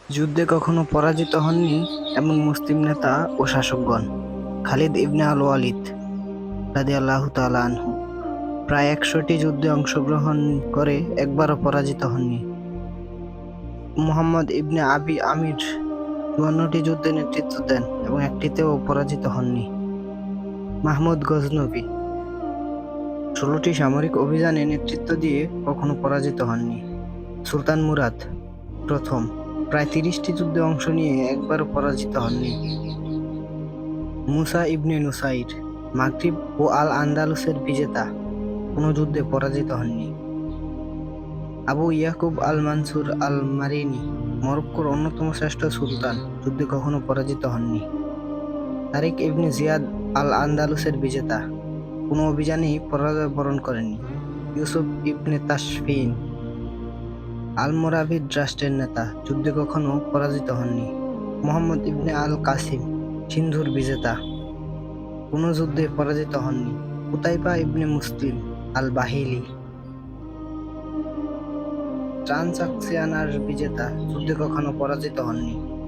যুদ্ধে কখনো পরাজিত হননি এমন মুসলিম নেতা ও শাসকগণ। খালিদ ইবনে আল ওয়ালিদ রাদিয়াল্লাহু তাআলা আনহু প্রায় ১০০টি যুদ্ধে অংশগ্রহণ করে একবারও পরাজিত হননি। মুহাম্মদ ইবনে আবি আমির ৫৪টি যুদ্ধে নেতৃত্ব দেন এবং একটিতেও পরাজিত হননি। মাহমুদ গজনভি ১৬টি সামরিক অভিযানে নেতৃত্ব দিয়ে কখনো পরাজিত হননি। সুলতান মুরাদ প্রথম প্রায় ৩০টি যুদ্ধে অংশ নিয়ে একবারও পরাজিত হননি। মুসা ইবনে নুসাইর মাগরিব ও আল আন্দালুসের বিজেতা, কোনো যুদ্ধে পরাজিত হননি। আবু ইয়াকুব আল মানসুর আল মারিনি মরক্কোর অন্যতম শ্রেষ্ঠ সুলতান, যুদ্ধে কখনো পরাজিত হননি। তারিক ইবনে জিয়াদ আল আন্দালুসের বিজেতা, কোনো অভিযানেই পরাজয় বরণ করেননি। ইউসুফ ইবনে তাশফিন আল-মোরাভিদ রাষ্ট্রের নেতা, যুদ্ধে কখনো পরাজিত হননি। মুহাম্মদ ইবনে আল কাসিম সিন্ধুর বিজেতা, কোনো যুদ্ধে পরাজিত হননি। কুতাইবা ইবনে মুসলিম আল বাহিলি ট্রান্সাক্সিয়ানার বিজেতা, যুদ্ধে কখনো পরাজিত হননি।